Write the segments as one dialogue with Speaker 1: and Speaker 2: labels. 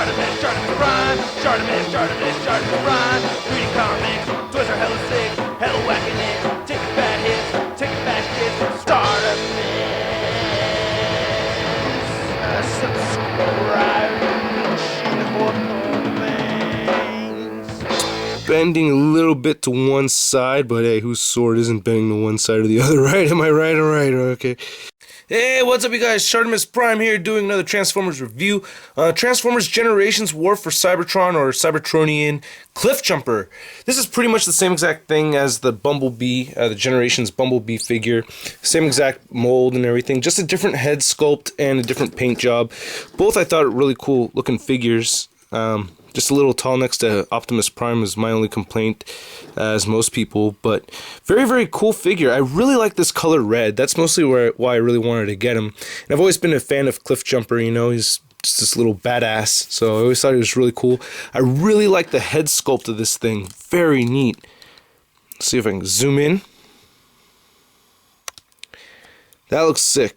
Speaker 1: Articulation Prime, Articulation Prime. Reading comics, toys are hella sick, hella whacking it. Taking bad hits, taking bad shit. Start a mix. Subscribe for things.
Speaker 2: Bending a little bit to one side, but hey, whose sword isn't bending to one side or the other, right? Am I right? All right, okay. Hey, what's up, you guys? Artimus Prime here, doing another Transformers review. Transformers Generations War for Cybertron, or Cybertronian Cliffjumper. This is pretty much the same exact thing as the Bumblebee, the Generations Bumblebee figure. Same exact mold and everything, just a different head sculpt and a different paint job. Both I thought really cool looking figures. Just a little tall next to Optimus Prime is my only complaint, as most people, but very, very cool figure. I really like this color red. That's mostly why I really wanted to get him. And I've always been a fan of Cliffjumper, you know, he's just this little badass, so I always thought he was really cool. I really like the head sculpt of this thing. Very neat. Let's see if I can zoom in. That looks sick.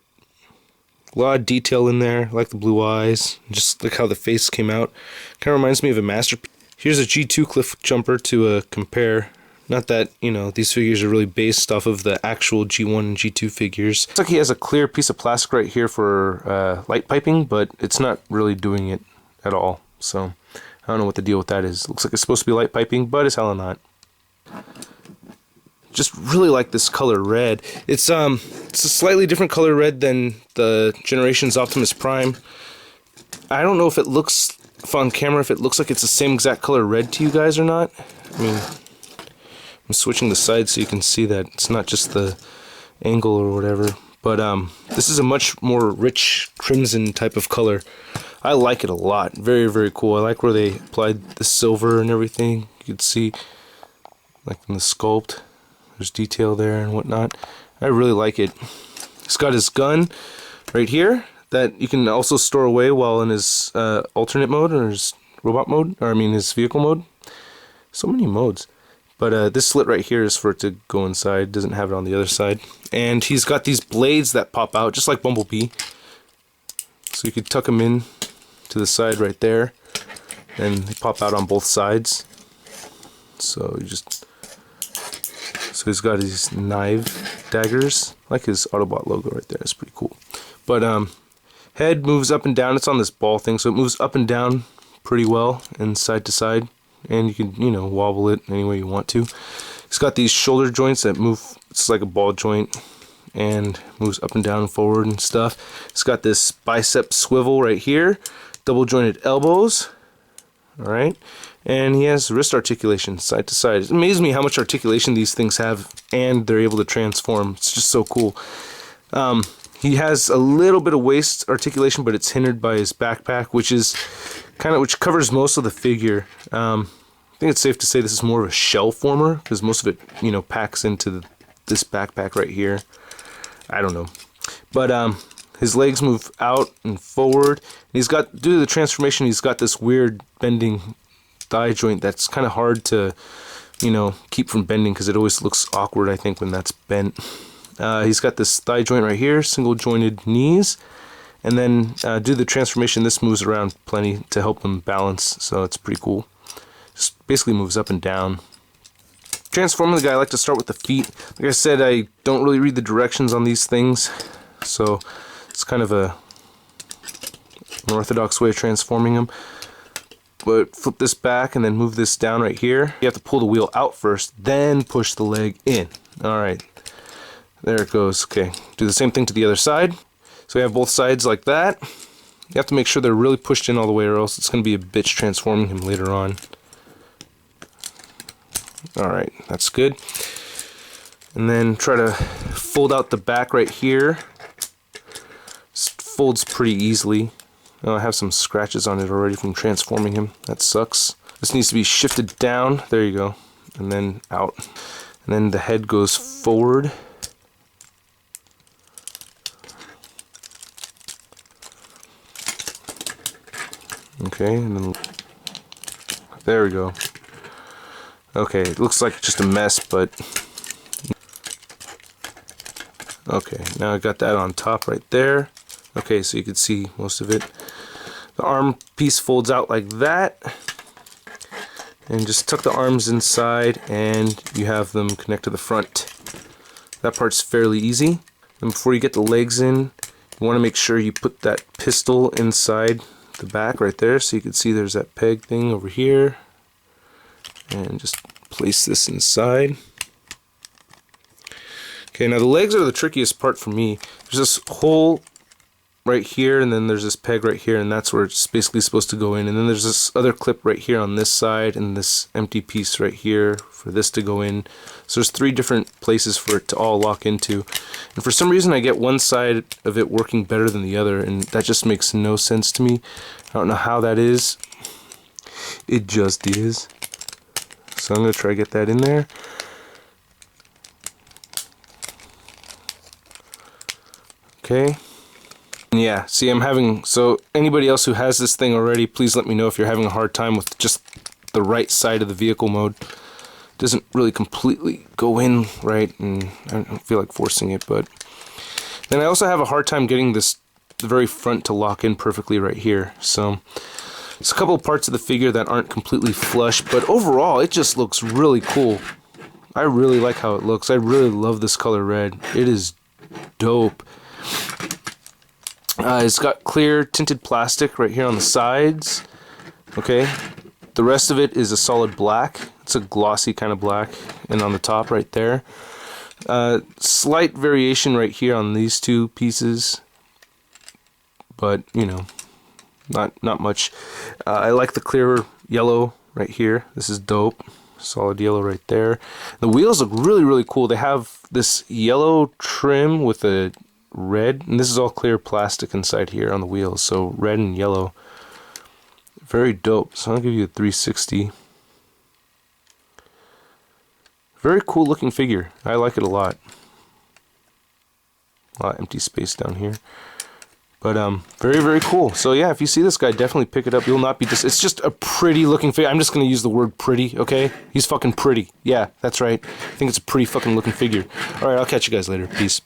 Speaker 2: A lot of detail in there, I like the blue eyes, just like how the face came out. Kind of reminds me of a masterpiece. Here's a G2 Cliffjumper to compare. Not that, you know, these figures are really based off of the actual G1 and G2 figures. Looks like he has a clear piece of plastic right here for light piping, but it's not really doing it at all. So, I don't know what the deal with that is. Looks like it's supposed to be light piping, but it's hella not. Just really like this color red. It's a slightly different color red than the Generations Optimus Prime. I don't know if it looks, if on camera, if it looks like it's the same exact color red to you guys or not. I mean, I'm switching the sides so you can see that it's not just the angle or whatever. But this is a much more rich crimson type of color. I like it a lot. Very, very cool. I like where they applied the silver and everything. You can see, like in the sculpt. There's detail there and whatnot. I really like it. He's got his gun right here that you can also store away while in his alternate mode, or his robot mode, or I mean his vehicle mode. So many modes. But this slit right here is for it to go inside. Doesn't have it on the other side. And he's got these blades that pop out, just like Bumblebee. So you could tuck them in to the side right there. And they pop out on both sides. So you just... So he's got his knife daggers, like his Autobot logo right there. It's pretty cool. But head moves up and down. It's on this ball thing, so it moves up and down pretty well and side to side. And you can, you know, wobble it any way you want to. He's got these shoulder joints that move. It's like a ball joint and moves up and down and forward and stuff. It's got this bicep swivel right here, double jointed elbows. All right. And he has wrist articulation side to side. It amazes me how much articulation these things have, and they're able to transform. It's just so cool. He has a little bit of waist articulation, but it's hindered by his backpack, which covers most of the figure. I think it's safe to say this is more of a shell former, because most of it, you know, packs into this backpack right here. I don't know, but his legs move out and forward. And he's got, due to the transformation, he's got this weird bending thigh joint that's kind of hard to, you know, keep from bending, because it always looks awkward, I think, when that's bent. He's got this thigh joint right here, single jointed knees, and then due to the transformation, this moves around plenty to help him balance, so it's pretty cool. Just basically moves up and down. Transforming the guy, I like to start with the feet. Like I said, I don't really read the directions on these things, so it's kind of an orthodox way of transforming him. But flip this back and then move this down right here. You have to pull the wheel out first, then push the leg in. Alright, there it goes. Okay, do the same thing to the other side. So we have both sides like that. You have to make sure they're really pushed in all the way, or else it's going to be a bitch transforming him later on. Alright, that's good. And then try to fold out the back right here. Just folds pretty easily. Oh, I have some scratches on it already from transforming him. That sucks. This needs to be shifted down. There you go. And then out. And then the head goes forward. Okay, and then there we go. Okay, it looks like just a mess, but okay, now I got that on top right there. Okay, so you can see most of it. The arm piece folds out like that. And just tuck the arms inside and you have them connect to the front. That part's fairly easy. And before you get the legs in, you want to make sure you put that pistol inside the back right there, so you can see there's that peg thing over here. And just place this inside. Okay, now the legs are the trickiest part for me. There's this hole right here, and then there's this peg right here, and that's where it's basically supposed to go in. And then there's this other clip right here on this side, and this empty piece right here for this to go in. So there's 3 different places for it to all lock into. And for some reason I get one side of it working better than the other, and that just makes no sense to me. I don't know how that is. It just is. So I'm going to try to get that in there. Okay. Yeah, see, so anybody else who has this thing already, please let me know if you're having a hard time with just the right side of the vehicle mode. It doesn't really completely go in right, and I don't feel like forcing it, but then I also have a hard time getting the very front to lock in perfectly right here. So there's a couple of parts of the figure that aren't completely flush, but overall it just looks really cool. I really like how it looks. I really love this color red. It is dope. It's got clear tinted plastic right here on the sides. Okay, the rest of it is a solid black. It's a glossy kind of black, and on the top right there. Slight variation right here on these 2 pieces, but you know, not much. I like the clear yellow right here. This is dope. Solid yellow right there. The wheels look really cool. They have this yellow trim with a red, and this is all clear plastic inside here on the wheels, so red and yellow. Very dope. So I'll give you a 360. Very cool looking figure. I like it a lot. A lot of empty space down here. But very cool. So yeah, if you see this guy, definitely pick it up. You'll not be it's just a pretty looking figure. I'm just going to use the word pretty, okay? He's fucking pretty. Yeah, that's right. I think it's a pretty fucking looking figure. Alright, I'll catch you guys later. Peace.